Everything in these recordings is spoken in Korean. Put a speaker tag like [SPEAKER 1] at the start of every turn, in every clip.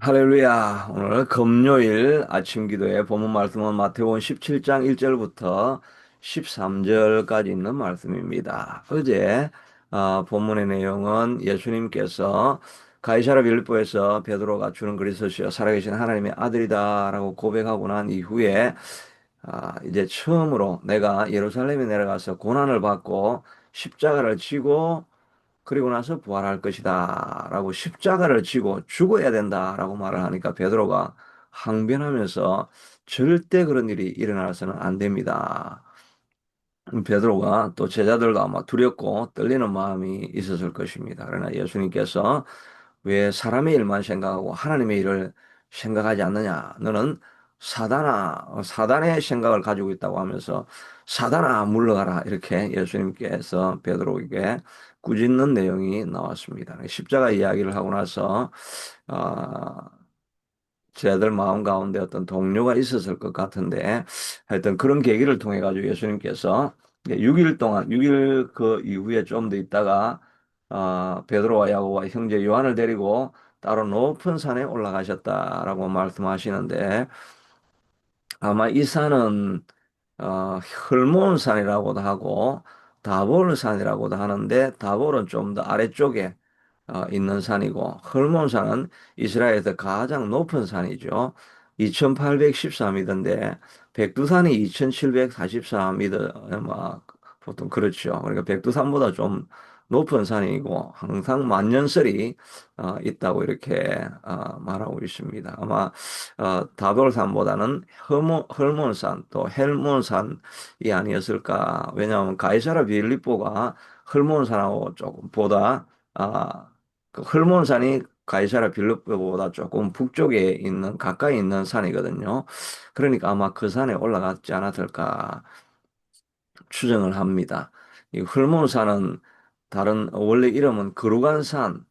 [SPEAKER 1] 할렐루야. 오늘 금요일 아침 기도의 본문 말씀은 마태복음 17장 1절부터 13절까지 있는 말씀입니다. 어제 본문의 내용은 예수님께서 가이사랴 빌립보에서 베드로가 주는 그리스도시요 살아계신 하나님의 아들이다라고 고백하고 난 이후에 이제 처음으로 내가 예루살렘에 내려가서 고난을 받고 십자가를 지고 그리고 나서 부활할 것이다. 라고 십자가를 지고 죽어야 된다. 라고 말을 하니까 베드로가 항변하면서 절대 그런 일이 일어나서는 안 됩니다. 베드로가 또 제자들도 아마 두렵고 떨리는 마음이 있었을 것입니다. 그러나 예수님께서 왜 사람의 일만 생각하고 하나님의 일을 생각하지 않느냐? 너는 사단의 생각을 가지고 있다고 하면서 사단아 물러가라 이렇게 예수님께서 베드로에게 꾸짖는 내용이 나왔습니다. 십자가 이야기를 하고 나서 어, 제자들 마음 가운데 어떤 동료가 있었을 것 같은데 하여튼 그런 계기를 통해 가지고 예수님께서 6일 동안 6일 그 이후에 좀 더 있다가 베드로와 야고보와 형제 요한을 데리고 따로 높은 산에 올라가셨다라고 말씀하시는데 아마 이 산은 헐몬산이라고도 하고 다볼산이라고도 하는데 다볼은 좀 더 아래쪽에 있는 산이고 헐몬산은 이스라엘에서 가장 높은 산이죠. 2813m인데 백두산이 2744m 막 보통 그렇죠. 그러니까 백두산보다 좀 높은 산이고 항상 만년설이 있다고 이렇게 말하고 있습니다. 아마 다돌산보다는 헐몬산 또 헬몬산이 아니었을까. 왜냐하면 가이사라 빌립보가 헐몬산하고 조금 보다 그 헐몬산이 가이사라 빌립보보다 조금 북쪽에 있는 가까이 있는 산이거든요. 그러니까 아마 그 산에 올라갔지 않았을까 추정을 합니다. 이 헐몬산은 다른 원래 이름은 거룩한 산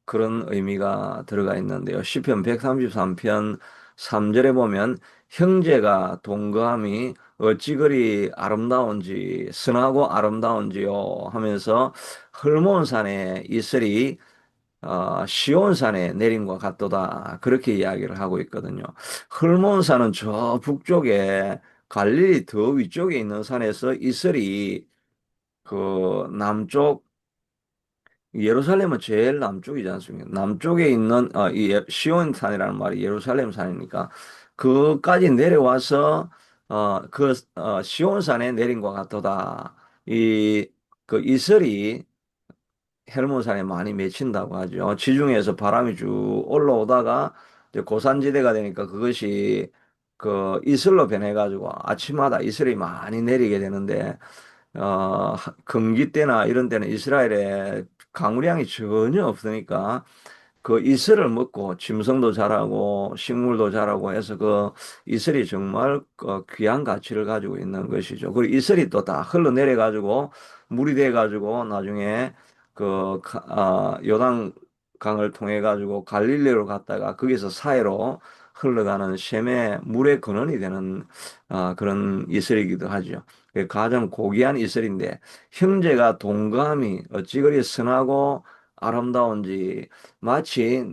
[SPEAKER 1] 그런 의미가 들어가 있는데요. 시편 133편 3절에 보면 형제가 동거함이 어찌 그리 아름다운지 선하고 아름다운지요 하면서 헐몬산에 이슬이 시온산에 내림과 같도다. 그렇게 이야기를 하고 있거든요. 헐몬산은 저 북쪽에 갈릴리 더 위쪽에 있는 산에서 이슬이 그 남쪽 예루살렘은 제일 남쪽이지 않습니까? 남쪽에 있는 이 시온산이라는 말이 예루살렘 산이니까 그까지 내려와서 시온산에 내린 것 같도다. 이 그 이슬이 헬몬산에 많이 맺힌다고 하죠. 지중해에서 바람이 쭉 올라오다가 이제 고산지대가 되니까 그것이 그 이슬로 변해가지고 아침마다 이슬이 많이 내리게 되는데 금기 때나 이런 때는 이스라엘에 강우량이 전혀 없으니까 그 이슬을 먹고 짐승도 자라고 식물도 자라고 해서 그 이슬이 정말 귀한 가치를 가지고 있는 것이죠. 그리고 이슬이 또 다 흘러내려 가지고 물이 돼 가지고 나중에 요단 강을 통해 가지고 갈릴리로 갔다가 거기서 사해로 흘러가는 셈의 물의 근원이 되는 그런 이슬이기도 하죠. 가장 고귀한 이슬인데 형제가 동감이 어찌 그리 선하고 아름다운지 마치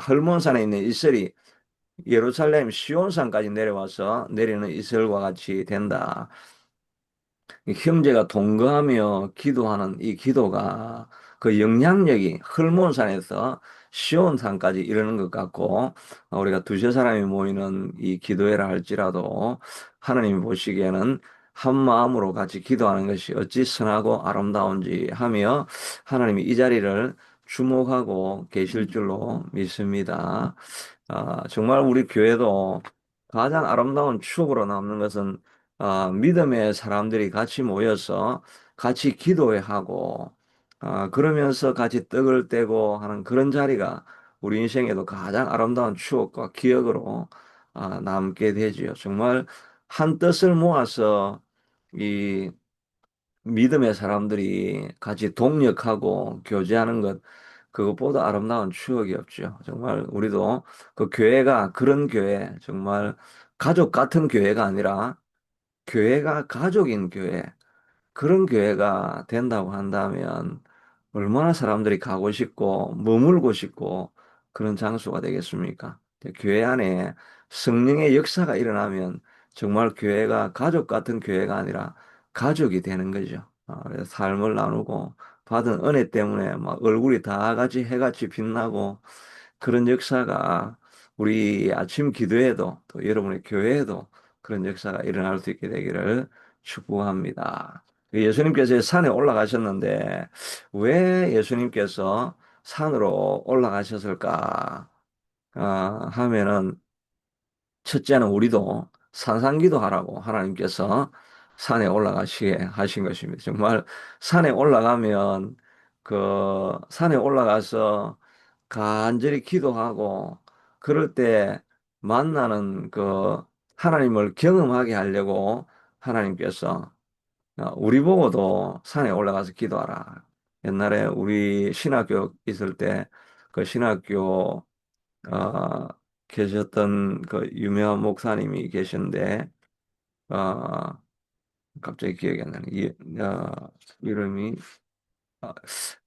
[SPEAKER 1] 헐몬산에 있는 이슬이 예루살렘 시온산까지 내려와서 내리는 이슬과 같이 된다. 이 형제가 동거하며 기도하는 이 기도가 그 영향력이 헐몬산에서 시온산까지 이르는 것 같고 우리가 두세 사람이 모이는 이 기도회라 할지라도 하나님이 보시기에는 한 마음으로 같이 기도하는 것이 어찌 선하고 아름다운지 하며 하나님이 이 자리를 주목하고 계실 줄로 믿습니다. 정말 우리 교회도 가장 아름다운 추억으로 남는 것은 믿음의 사람들이 같이 모여서 같이 기도하고 그러면서 같이 떡을 떼고 하는 그런 자리가 우리 인생에도 가장 아름다운 추억과 기억으로 남게 되지요. 정말 한 뜻을 모아서 이 믿음의 사람들이 같이 동력하고 교제하는 것, 그것보다 아름다운 추억이 없죠. 정말 우리도 그 교회가 그런 교회, 정말 가족 같은 교회가 아니라 교회가 가족인 교회, 그런 교회가 된다고 한다면 얼마나 사람들이 가고 싶고, 머물고 싶고, 그런 장소가 되겠습니까? 교회 안에 성령의 역사가 일어나면 정말 교회가 가족 같은 교회가 아니라 가족이 되는 거죠. 그래서 삶을 나누고 받은 은혜 때문에 막 얼굴이 다 같이 해같이 빛나고 그런 역사가 우리 아침 기도에도 또 여러분의 교회에도 그런 역사가 일어날 수 있게 되기를 축복합니다. 예수님께서 산에 올라가셨는데 왜 예수님께서 산으로 올라가셨을까? 하면은 첫째는 우리도 산상기도 하라고 하나님께서 산에 올라가시게 하신 것입니다. 정말 산에 올라가면 그 산에 올라가서 간절히 기도하고 그럴 때 만나는 그 하나님을 경험하게 하려고 하나님께서 우리 보고도 산에 올라가서 기도하라. 옛날에 우리 신학교 있을 때 그 신학교 어, 계셨던 그 유명한 목사님이 계신데 어, 갑자기 기억이 안 나네. 이름이 아,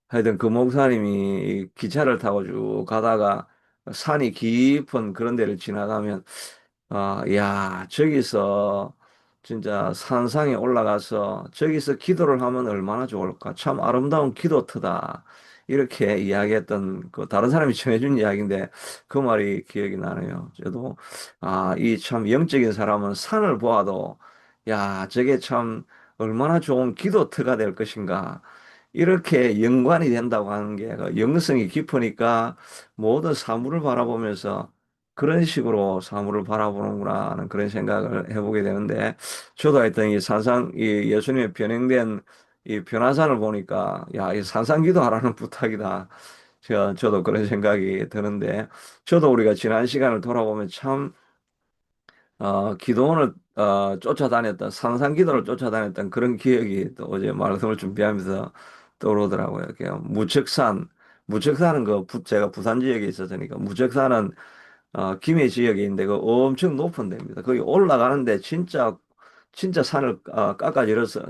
[SPEAKER 1] 하여튼 그 목사님이 기차를 타고 쭉 가다가 산이 깊은 그런 데를 지나가면 야, 저기서 진짜 산상에 올라가서 저기서 기도를 하면 얼마나 좋을까. 참 아름다운 기도터다. 이렇게 이야기했던 그 다른 사람이 전해준 이야기인데 그 말이 기억이 나네요. 저도 이 참 영적인 사람은 산을 보아도 야, 저게 참 얼마나 좋은 기도터가 될 것인가. 이렇게 연관이 된다고 하는 게그 영성이 깊으니까 모든 사물을 바라보면서 그런 식으로 사물을 바라보는구나 하는 그런 생각을 해보게 되는데 저도 하여튼 이 산상 이 예수님의 변행된 이 변화산을 보니까 야, 이 산상기도 하라는 부탁이다. 저도 그런 생각이 드는데 저도 우리가 지난 시간을 돌아보면 참 기도원을 쫓아다녔던 산상기도를 쫓아다녔던 그런 기억이 또 어제 말씀을 준비하면서 떠오르더라고요. 무척산은 제가 부산 지역에 있었으니까 무척산은 김해 지역에 있는데 그 엄청 높은 데입니다. 거기 올라가는데 진짜 산을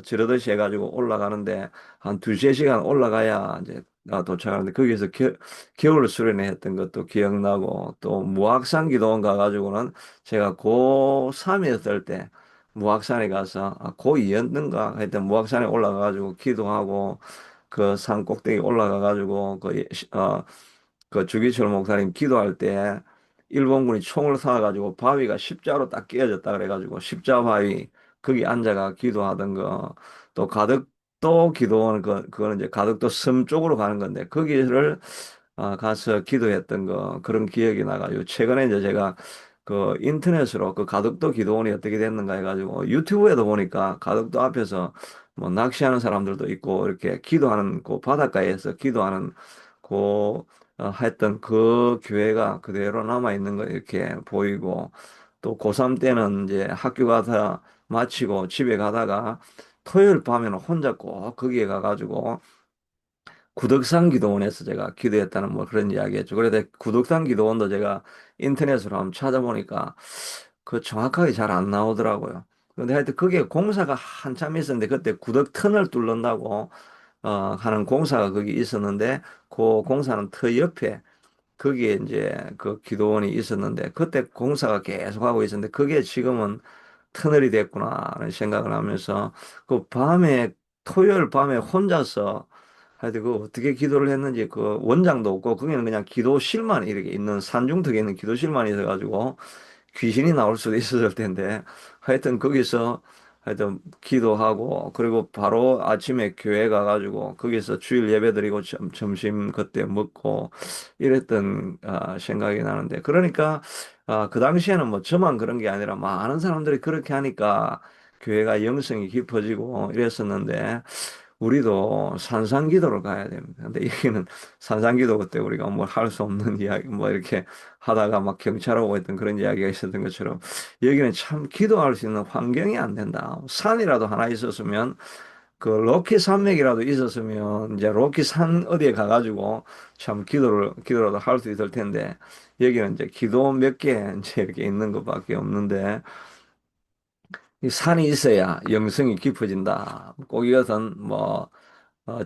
[SPEAKER 1] 지르듯이 해가지고 올라가는데 한 두세 시간 올라가야 이제 도착하는데 거기서 겨울 수련회 했던 것도 기억나고 또 무악산 기도원 가가지고는 제가 고3이었을 때 무악산에 가서 고2였는가 하여튼 무악산에 올라가가지고 기도하고 그 산 꼭대기 올라가가지고 그 주기철 목사님 기도할 때 일본군이 총을 쏴가지고 바위가 십자로 딱 끼어졌다 그래가지고 십자 바위 거기 앉아가 기도하던 거 또 가덕도 기도원 그거는 이제 가덕도 섬 쪽으로 가는 건데 거기를 가서 기도했던 거 그런 기억이 나가지고 최근에 이제 제가 그 인터넷으로 그 가덕도 기도원이 어떻게 됐는가 해가지고 유튜브에도 보니까 가덕도 앞에서 뭐 낚시하는 사람들도 있고 이렇게 기도하는 그 바닷가에서 기도하는 그 했던 그 교회가 그대로 남아 있는 거 이렇게 보이고 또 고3 때는 이제 학교 가서 마치고 집에 가다가 토요일 밤에는 혼자 꼭 거기에 가가지고 구덕산 기도원에서 제가 기도했다는 뭐 그런 이야기 했죠. 그런데 구덕산 기도원도 제가 인터넷으로 한번 찾아보니까 그 정확하게 잘 안 나오더라고요. 그런데 하여튼 그게 공사가 한참 있었는데 그때 구덕 터널 뚫는다고 하는 공사가 거기 있었는데 그 공사는 터 옆에 거기에 이제 그 기도원이 있었는데 그때 공사가 계속하고 있었는데 그게 지금은 터널이 됐구나라는 생각을 하면서 그 밤에 토요일 밤에 혼자서 하여튼 그 어떻게 기도를 했는지 그 원장도 없고 거기는 그냥 기도실만 이렇게 있는 산중턱에 있는 기도실만 있어가지고 귀신이 나올 수도 있었을 텐데 하여튼 거기서 하여튼 기도하고 그리고 바로 아침에 교회 가가지고 거기서 주일 예배 드리고 점심 그때 먹고 이랬던 생각이 나는데 그러니까 그 당시에는 뭐 저만 그런 게 아니라 많은 사람들이 그렇게 하니까 교회가 영성이 깊어지고 이랬었는데 우리도 산상기도를 가야 됩니다. 근데 여기는 산상기도 그때 우리가 뭐 할 수 없는 이야기, 뭐 이렇게 하다가 막 경찰 오고 했던 그런 이야기가 있었던 것처럼 여기는 참 기도할 수 있는 환경이 안 된다. 산이라도 하나 있었으면 그 로키 산맥이라도 있었으면 이제 로키 산 어디에 가가지고 참 기도라도 할 수 있을 텐데 여기는 이제 기도 몇 개 이제 이렇게 있는 것밖에 없는데 이 산이 있어야 영성이 깊어진다. 꼭 이것은 뭐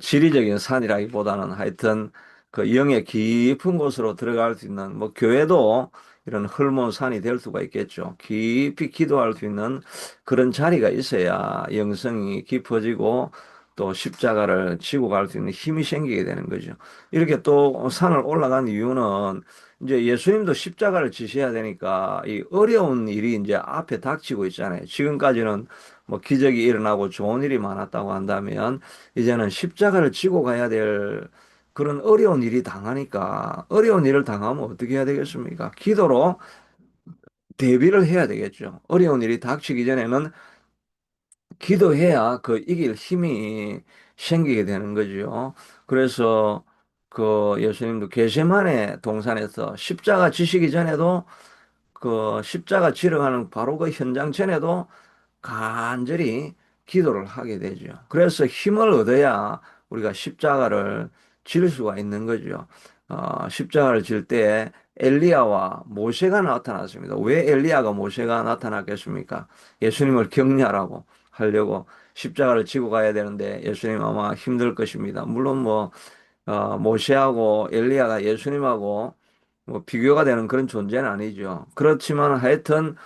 [SPEAKER 1] 지리적인 산이라기보다는 하여튼 그 영의 깊은 곳으로 들어갈 수 있는 뭐 교회도 이런 헐몬산이 될 수가 있겠죠. 깊이 기도할 수 있는 그런 자리가 있어야 영성이 깊어지고 또 십자가를 지고 갈 수 있는 힘이 생기게 되는 거죠. 이렇게 또 산을 올라간 이유는 이제 예수님도 십자가를 지셔야 되니까 이 어려운 일이 이제 앞에 닥치고 있잖아요. 지금까지는 뭐 기적이 일어나고 좋은 일이 많았다고 한다면 이제는 십자가를 지고 가야 될 그런 어려운 일이 당하니까 어려운 일을 당하면 어떻게 해야 되겠습니까? 기도로 대비를 해야 되겠죠. 어려운 일이 닥치기 전에는 기도해야 그 이길 힘이 생기게 되는 거죠. 그래서 그 예수님도 겟세마네 동산에서 십자가 지시기 전에도 그 십자가 지러 가는 바로 그 현장 전에도 간절히 기도를 하게 되죠. 그래서 힘을 얻어야 우리가 십자가를 질 수가 있는 거죠. 십자가를 질 때 엘리야와 모세가 나타났습니다. 왜 엘리야가 모세가 나타났겠습니까? 예수님을 격려하라고 하려고 십자가를 지고 가야 되는데 예수님 아마 힘들 것입니다. 물론 뭐 모세하고 엘리야가 예수님하고 뭐 비교가 되는 그런 존재는 아니죠. 그렇지만 하여튼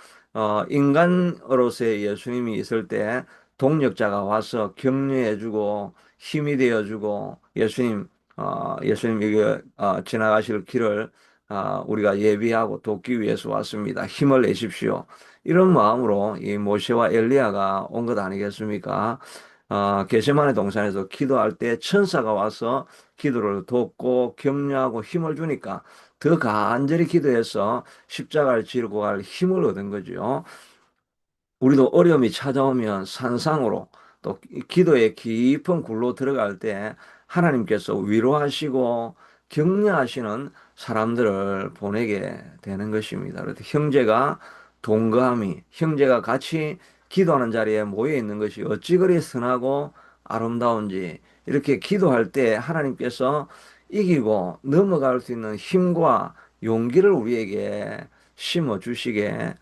[SPEAKER 1] 인간으로서의 예수님이 있을 때 동력자가 와서 격려해주고 힘이 되어주고 예수님 여기 지나가실 길을 우리가 예비하고 돕기 위해서 왔습니다. 힘을 내십시오. 이런 마음으로 이 모세와 엘리야가 온 것 아니겠습니까? 겟세마네 동산에서 기도할 때 천사가 와서 기도를 돕고 격려하고 힘을 주니까 더 간절히 기도해서 십자가를 지고 갈 힘을 얻은 거죠. 우리도 어려움이 찾아오면 산상으로 또 기도의 깊은 굴로 들어갈 때 하나님께서 위로하시고 격려하시는 사람들을 보내게 되는 것입니다. 그래서 형제가 동거함이, 형제가 같이 기도하는 자리에 모여 있는 것이 어찌 그리 선하고 아름다운지 이렇게 기도할 때 하나님께서 이기고 넘어갈 수 있는 힘과 용기를 우리에게 심어 주시게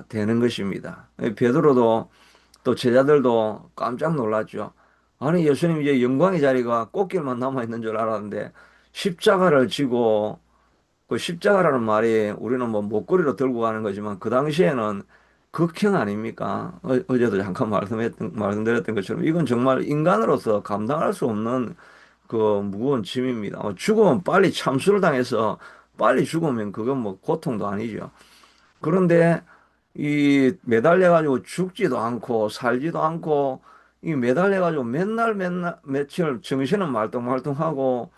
[SPEAKER 1] 되는 것입니다. 베드로도 또 제자들도 깜짝 놀랐죠. 아니 예수님 이제 영광의 자리가 꽃길만 남아 있는 줄 알았는데 십자가를 지고 그 십자가라는 말이 우리는 뭐 목걸이로 들고 가는 거지만 그 당시에는 극형 아닙니까? 어제도 잠깐 말씀드렸던 것처럼 이건 정말 인간으로서 감당할 수 없는 그 무거운 짐입니다. 죽으면 빨리 참수를 당해서 빨리 죽으면 그건 뭐 고통도 아니죠. 그런데 이 매달려가지고 죽지도 않고 살지도 않고 이 매달려가지고 맨날 며칠 정신은 말똥말똥하고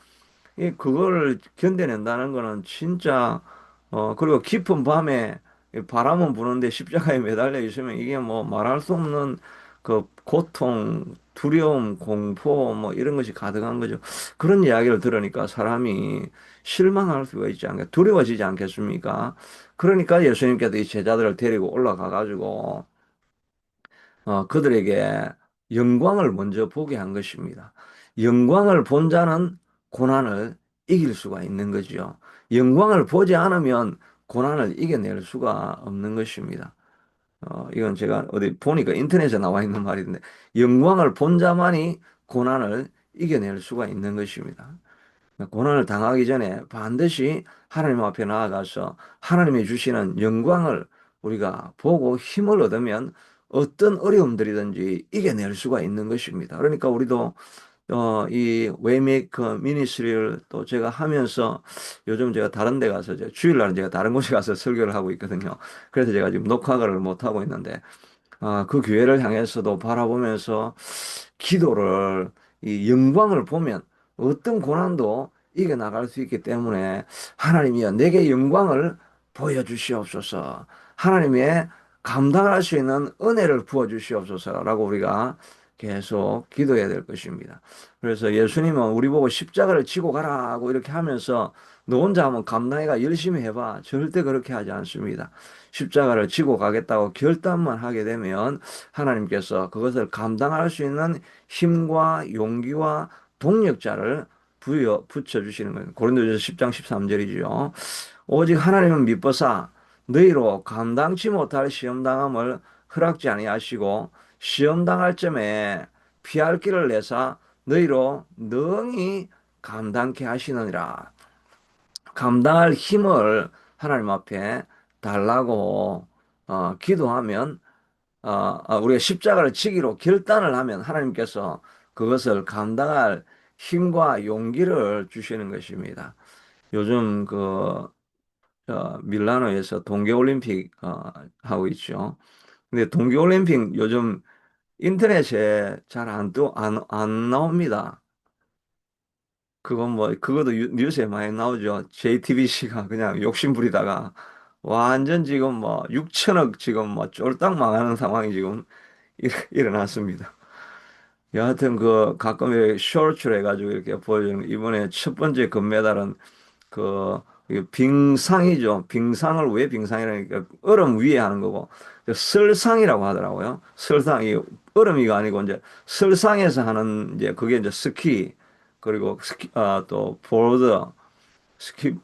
[SPEAKER 1] 이 그걸 견뎌낸다는 거는 진짜 그리고 깊은 밤에 이 바람은 부는데 십자가에 매달려 있으면 이게 뭐 말할 수 없는 그 고통, 두려움, 공포 뭐 이런 것이 가득한 거죠. 그런 이야기를 들으니까 사람이 실망할 수가 있지 않게 두려워지지 않겠습니까? 그러니까 예수님께서 이 제자들을 데리고 올라가 가지고 그들에게 영광을 먼저 보게 한 것입니다. 영광을 본 자는 고난을 이길 수가 있는 거죠. 영광을 보지 않으면 고난을 이겨낼 수가 없는 것입니다. 이건 제가 어디 보니까 인터넷에 나와 있는 말인데, 영광을 본 자만이 고난을 이겨낼 수가 있는 것입니다. 고난을 당하기 전에 반드시 하나님 앞에 나아가서 하나님이 주시는 영광을 우리가 보고 힘을 얻으면 어떤 어려움들이든지 이겨낼 수가 있는 것입니다. 그러니까 우리도 이 웨이메이커 미니스트리를 또 제가 하면서 요즘 제가 다른 데 가서 주일날은 제가 다른 곳에 가서 설교를 하고 있거든요. 그래서 제가 지금 녹화를 못 하고 있는데 그 교회를 향해서도 바라보면서 기도를 이 영광을 보면 어떤 고난도 이겨나갈 수 있기 때문에 하나님이여 내게 영광을 보여주시옵소서. 하나님의 감당할 수 있는 은혜를 부어주시옵소서라고 우리가 계속 기도해야 될 것입니다. 그래서 예수님은 우리 보고 십자가를 지고 가라고 이렇게 하면서 너 혼자 하면 감당해가 열심히 해봐. 절대 그렇게 하지 않습니다. 십자가를 지고 가겠다고 결단만 하게 되면 하나님께서 그것을 감당할 수 있는 힘과 용기와 동력자를 붙여주시는 거예요. 고린도전서 10장 13절이죠. 오직 하나님은 미뻐사 너희로 감당치 못할 시험당함을 허락지 아니하시고 시험당할 점에 피할 길을 내사 너희로 능히 감당케 하시느니라. 감당할 힘을 하나님 앞에 달라고 기도하면 우리가 십자가를 지기로 결단을 하면 하나님께서 그것을 감당할 힘과 용기를 주시는 것입니다. 요즘 밀라노에서 동계올림픽 하고 있죠. 근데 동계올림픽 요즘 인터넷에 잘 안 나옵니다. 그건 뭐, 그것도 뉴스에 많이 나오죠. JTBC가 그냥 욕심 부리다가 완전 지금 뭐 6천억 지금 뭐 쫄딱 망하는 상황이 지금 일어났습니다. 여하튼 가끔 이렇게 쇼츠를 해가지고 이렇게 보여주는 이번에 첫 번째 금메달은 그 이게 빙상이죠. 빙상을 왜 빙상이라니까 얼음 위에 하는 거고 설상이라고 하더라고요. 설상이 얼음이가 아니고 이제 설상에서 하는 이제 그게 이제 스키 그리고 또 보드 스키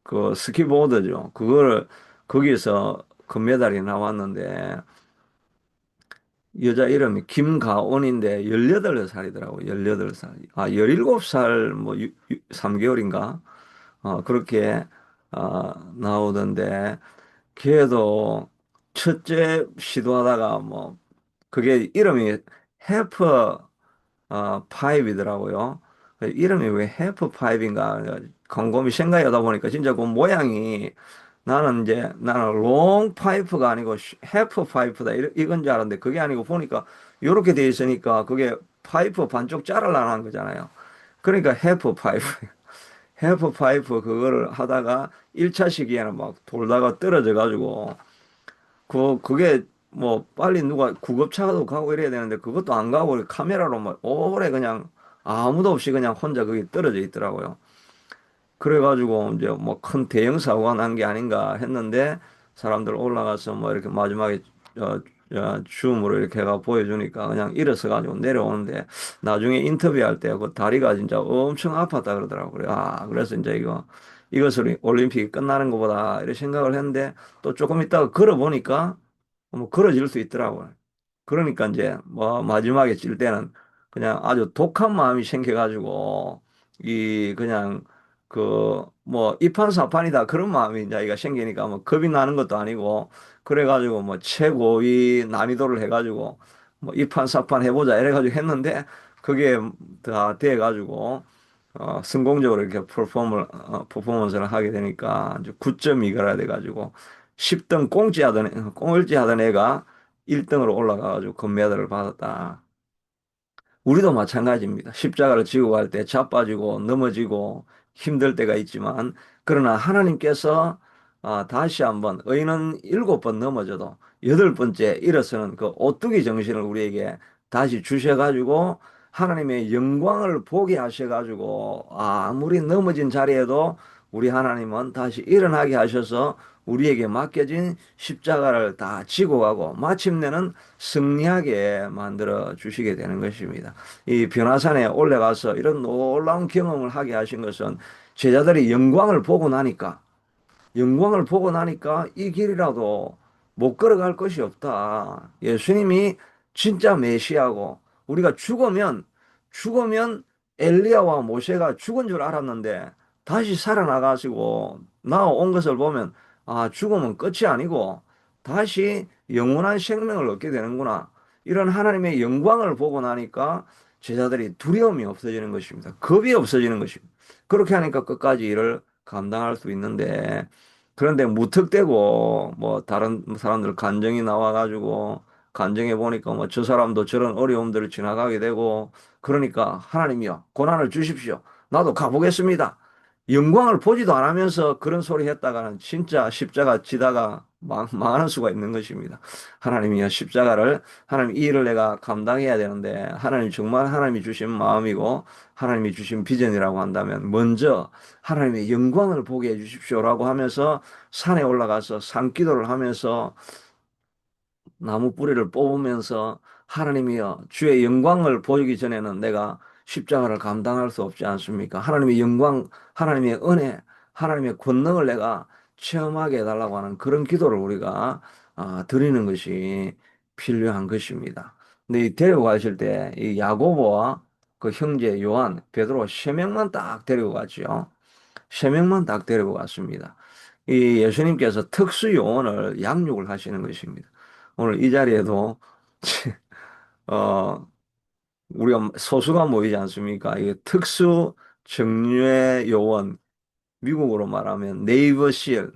[SPEAKER 1] 그 스키보드죠. 그거를 거기서 금메달이 나왔는데 여자 이름이 김가온인데 18살이더라고요. 18살. 17살 뭐 3개월인가? 그렇게 나오던데 걔도 첫째 시도하다가 뭐 그게 이름이 해프 파이브이더라고요. 이름이 왜 해프 파이브인가 곰곰이 생각하다 보니까 진짜 그 모양이 나는 롱 파이프가 아니고 해프 파이프다 이건 줄 알았는데 그게 아니고 보니까 이렇게 돼 있으니까 그게 파이프 반쪽 자르려는 거잖아요. 그러니까 해프 파이프 해프 파이프 그거를 하다가 1차 시기에는 막 돌다가 떨어져 가지고 그게 뭐 빨리 누가 구급차도 가고 이래야 되는데 그것도 안 가고 카메라로 막 오래 그냥 아무도 없이 그냥 혼자 거기 떨어져 있더라고요. 그래가지고 이제 뭐 큰 대형 사고가 난 게 아닌가 했는데 사람들 올라가서 뭐 이렇게 마지막에 줌으로 이렇게 해가 보여주니까 그냥 일어서 가지고 내려오는데 나중에 인터뷰할 때 그 다리가 진짜 엄청 아팠다 그러더라고요. 그래서 이제 이것을 올림픽이 끝나는 것보다 이렇게 생각을 했는데 또 조금 있다가 걸어보니까 뭐 걸어질 수 있더라고요. 그러니까 이제 뭐 마지막에 찔 때는 그냥 아주 독한 마음이 생겨가지고 그냥 뭐 이판사판이다 그런 마음이 이제 이가 생기니까 뭐 겁이 나는 것도 아니고 그래가지고 뭐 최고위 난이도를 해가지고 뭐 이판사판 해보자 이래가지고 했는데 그게 다 돼가지고 성공적으로 이렇게 퍼포먼스를 하게 되니까 이제 9.2가 돼가지고 10등 꽁을지 하던 애가 1등으로 올라가가지고 금메달을 받았다. 우리도 마찬가지입니다. 십자가를 지고 갈 때 자빠지고 넘어지고 힘들 때가 있지만 그러나 하나님께서 다시 한번 의인은 7번 넘어져도 8번째 일어서는 그 오뚜기 정신을 우리에게 다시 주셔가지고 하나님의 영광을 보게 하셔가지고 아무리 넘어진 자리에도 우리 하나님은 다시 일어나게 하셔서 우리에게 맡겨진 십자가를 다 지고 가고 마침내는 승리하게 만들어 주시게 되는 것입니다. 이 변화산에 올라가서 이런 놀라운 경험을 하게 하신 것은 제자들이 영광을 보고 나니까 이 길이라도 못 걸어갈 것이 없다. 예수님이 진짜 메시아고 우리가 죽으면 엘리야와 모세가 죽은 줄 알았는데 다시 살아나가지고 나온 것을 보면 죽으면 끝이 아니고 다시 영원한 생명을 얻게 되는구나. 이런 하나님의 영광을 보고 나니까 제자들이 두려움이 없어지는 것입니다. 겁이 없어지는 것입니다. 그렇게 하니까 끝까지 일을 감당할 수 있는데 그런데 무턱대고 뭐 다른 사람들 간증이 나와가지고 간증해 보니까 뭐 저 사람도 저런 어려움들을 지나가게 되고 그러니까 하나님이여 고난을 주십시오. 나도 가보겠습니다. 영광을 보지도 않으면서 그런 소리 했다가는 진짜 십자가 지다가 망하는 수가 있는 것입니다. 하나님이여 하나님 이 일을 내가 감당해야 되는데 하나님 정말 하나님이 주신 마음이고 하나님이 주신 비전이라고 한다면 먼저 하나님의 영광을 보게 해 주십시오라고 하면서 산에 올라가서 산기도를 하면서 나무 뿌리를 뽑으면서 하나님이여 주의 영광을 보이기 전에는 내가 십자가를 감당할 수 없지 않습니까? 하나님의 영광, 하나님의 은혜, 하나님의 권능을 내가 체험하게 해달라고 하는 그런 기도를 우리가 드리는 것이 필요한 것입니다. 근데 이 데려가실 때 이 야고보와 그 형제 요한, 베드로 세 명만 딱 데리고 갔죠. 세 명만 딱 데리고 갔습니다. 이 예수님께서 특수 요원을 양육을 하시는 것입니다. 오늘 이 자리에도 어 우리가 소수가 모이지 않습니까? 이게 특수 정예의 요원, 미국으로 말하면 네이비실.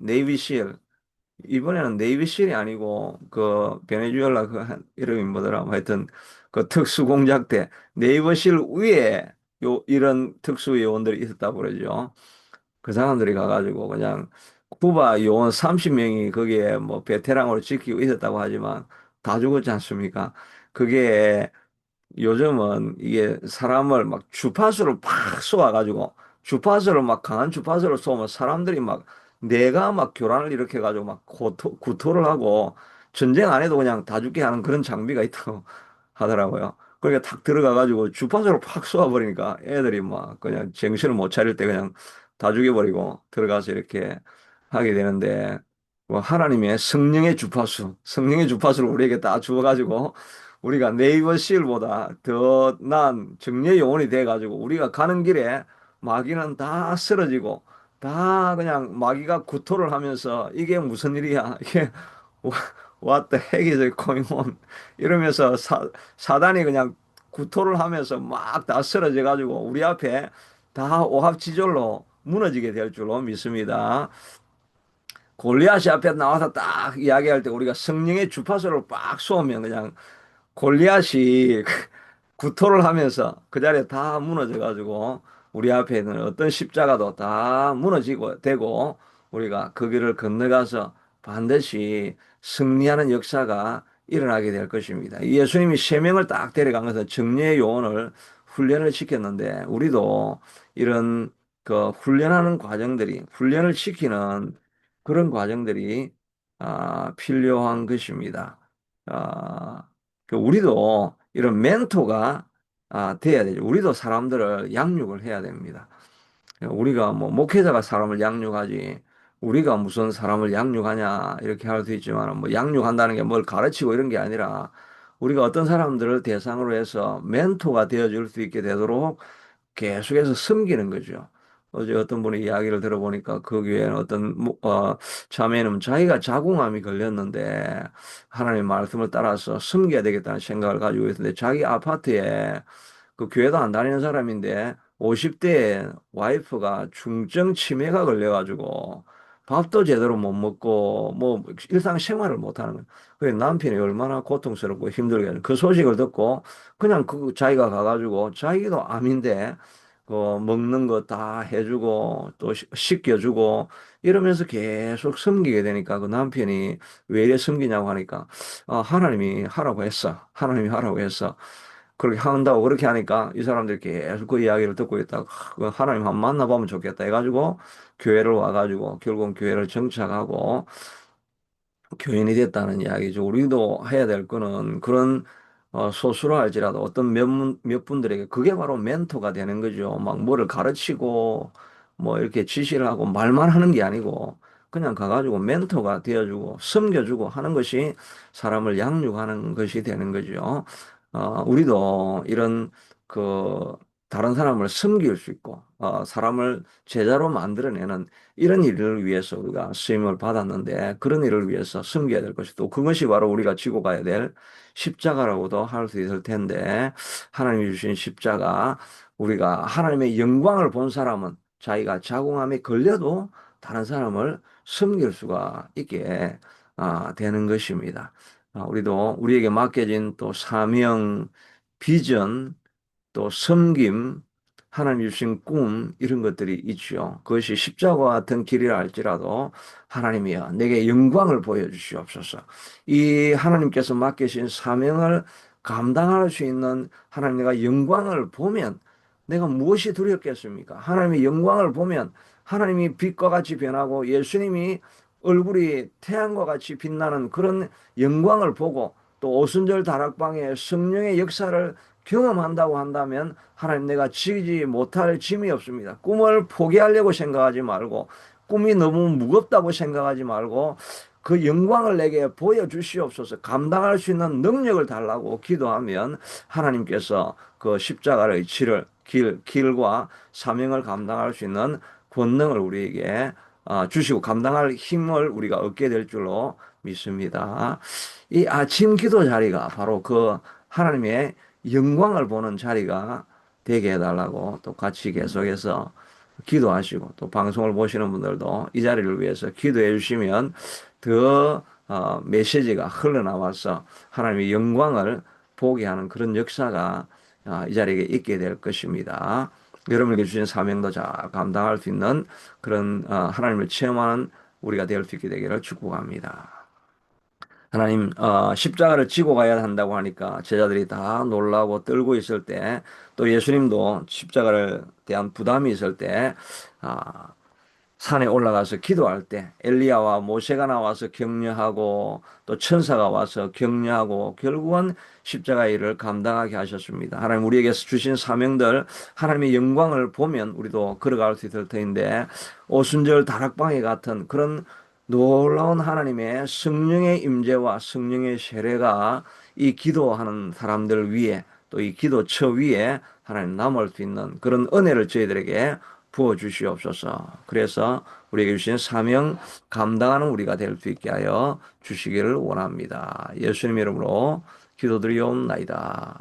[SPEAKER 1] 이번에는 네이비실이 아니고 그 베네수엘라 이름이 뭐더라? 하여튼 그 특수 공작대 네이버실 위에 이런 특수 요원들이 있었다고 그러죠. 그 사람들이 가가지고 그냥 쿠바 요원 30명이 거기에 뭐 베테랑으로 지키고 있었다고 하지만 다 죽었지 않습니까? 그게 요즘은 이게 사람을 막 주파수를 팍 쏘아가지고 주파수를 막 강한 주파수를 쏘면 사람들이 막 내가 막 교란을 일으켜가지고 막 구토를 하고 전쟁 안 해도 그냥 다 죽게 하는 그런 장비가 있다고 하더라고요. 그러니까 탁 들어가가지고 주파수를 팍 쏘아버리니까 애들이 막 그냥 정신을 못 차릴 때 그냥 다 죽여버리고 들어가서 이렇게 하게 되는데 뭐 하나님의 성령의 주파수를 우리에게 다 주어가지고 우리가 네이버 실보다 더 나은 정예 요원이 돼가지고 우리가 가는 길에 마귀는 다 쓰러지고 다 그냥 마귀가 구토를 하면서 이게 무슨 일이야 이게 What the heck is going on 이러면서 사단이 그냥 구토를 하면서 막 다 쓰러져 가지고 우리 앞에 다 오합지졸로 무너지게 될 줄로 믿습니다. 골리앗이 앞에 나와서 딱 이야기할 때 우리가 성령의 주파수를 빡 쏘면 그냥 골리앗이 구토를 하면서 그 자리에 다 무너져 가지고 우리 앞에 있는 어떤 십자가도 다 무너지고 되고 우리가 그 길을 건너가서 반드시 승리하는 역사가 일어나게 될 것입니다. 예수님이 세 명을 딱 데려간 것은 정예의 요원을 훈련을 시켰는데 우리도 이런 그 훈련하는 과정들이 훈련을 시키는 그런 과정들이 필요한 것입니다. 아, 우리도 이런 멘토가 돼야 되죠. 우리도 사람들을 양육을 해야 됩니다. 우리가 뭐 목회자가 사람을 양육하지 우리가 무슨 사람을 양육하냐 이렇게 할 수 있지만 뭐 양육한다는 게 뭘 가르치고 이런 게 아니라 우리가 어떤 사람들을 대상으로 해서 멘토가 되어줄 수 있게 되도록 계속해서 섬기는 거죠. 어제 어떤 분의 이야기를 들어보니까 그 교회는 어떤 자매는 자기가 자궁암이 걸렸는데 하나님 말씀을 따라서 섬겨야 되겠다는 생각을 가지고 있는데 자기 아파트에 그 교회도 안 다니는 사람인데 50대에 와이프가 중증 치매가 걸려가지고 밥도 제대로 못 먹고 뭐 일상생활을 못 하는 거예요. 그 남편이 얼마나 고통스럽고 힘들게 그 소식을 듣고 그냥 그 자기가 가가지고 자기도 암인데 그 먹는 거 다 해주고 또 씻겨주고 이러면서 계속 섬기게 되니까 그 남편이 왜 이래 섬기냐고 하니까 하나님이 하라고 했어. 하나님이 하라고 했어. 그렇게 한다고 그렇게 하니까 이 사람들이 계속 그 이야기를 듣고 있다가 그 하나님 한번 만나보면 좋겠다 해가지고 교회를 와가지고 결국은 교회를 정착하고 교인이 됐다는 이야기죠. 우리도 해야 될 거는 그런 소수라 할지라도 어떤 몇 분들에게 그게 바로 멘토가 되는 거죠. 막 뭐를 가르치고 뭐 이렇게 지시를 하고 말만 하는 게 아니고 그냥 가가지고 멘토가 되어주고 섬겨주고 하는 것이 사람을 양육하는 것이 되는 거죠. 우리도 이런 그 다른 사람을 섬길 수 있고 사람을 제자로 만들어내는 이런 일을 위해서 우리가 쓰임을 받았는데 그런 일을 위해서 섬겨야 될 것이 또 그것이 바로 우리가 지고 가야 될 십자가라고도 할 수 있을 텐데 하나님이 주신 십자가 우리가 하나님의 영광을 본 사람은 자기가 자궁암에 걸려도 다른 사람을 섬길 수가 있게 되는 것입니다. 우리도 우리에게 맡겨진 또 사명, 비전, 또 섬김, 하나님 주신 꿈 이런 것들이 있죠. 그것이 십자가와 같은 길이라 할지라도 하나님이여 내게 영광을 보여주시옵소서. 이 하나님께서 맡기신 사명을 감당할 수 있는 하나님 내가 영광을 보면 내가 무엇이 두렵겠습니까? 하나님의 영광을 보면 하나님이 빛과 같이 변하고 예수님이 얼굴이 태양과 같이 빛나는 그런 영광을 보고 또 오순절 다락방의 성령의 역사를 경험한다고 한다면 하나님 내가 지지 못할 짐이 없습니다. 꿈을 포기하려고 생각하지 말고 꿈이 너무 무겁다고 생각하지 말고 그 영광을 내게 보여주시옵소서 감당할 수 있는 능력을 달라고 기도하면 하나님께서 그 십자가의 길과 사명을 감당할 수 있는 권능을 우리에게 주시고 감당할 힘을 우리가 얻게 될 줄로 믿습니다. 이 아침 기도 자리가 바로 그 하나님의 영광을 보는 자리가 되게 해달라고 또 같이 계속해서 기도하시고 또 방송을 보시는 분들도 이 자리를 위해서 기도해 주시면 더 메시지가 흘러나와서 하나님의 영광을 보게 하는 그런 역사가 이 자리에 있게 될 것입니다. 여러분에게 주신 사명도 잘 감당할 수 있는 그런 하나님을 체험하는 우리가 될 수 있게 되기를 축복합니다. 하나님, 십자가를 지고 가야 한다고 하니까 제자들이 다 놀라고 떨고 있을 때, 또 예수님도 십자가를 대한 부담이 있을 때, 아, 산에 올라가서 기도할 때 엘리야와 모세가 나와서 격려하고 또 천사가 와서 격려하고 결국은 십자가의 일을 감당하게 하셨습니다. 하나님 우리에게서 주신 사명들 하나님의 영광을 보면 우리도 걸어갈 수 있을 터인데 오순절 다락방에 같은 그런 놀라운 하나님의 성령의 임재와 성령의 세례가 이 기도하는 사람들 위에 또 이 기도처 위에 하나님 남을 수 있는 그런 은혜를 저희들에게 부어 주시옵소서. 그래서 우리에게 주신 사명 감당하는 우리가 될 수 있게 하여 주시기를 원합니다. 예수님 이름으로 기도드리옵나이다.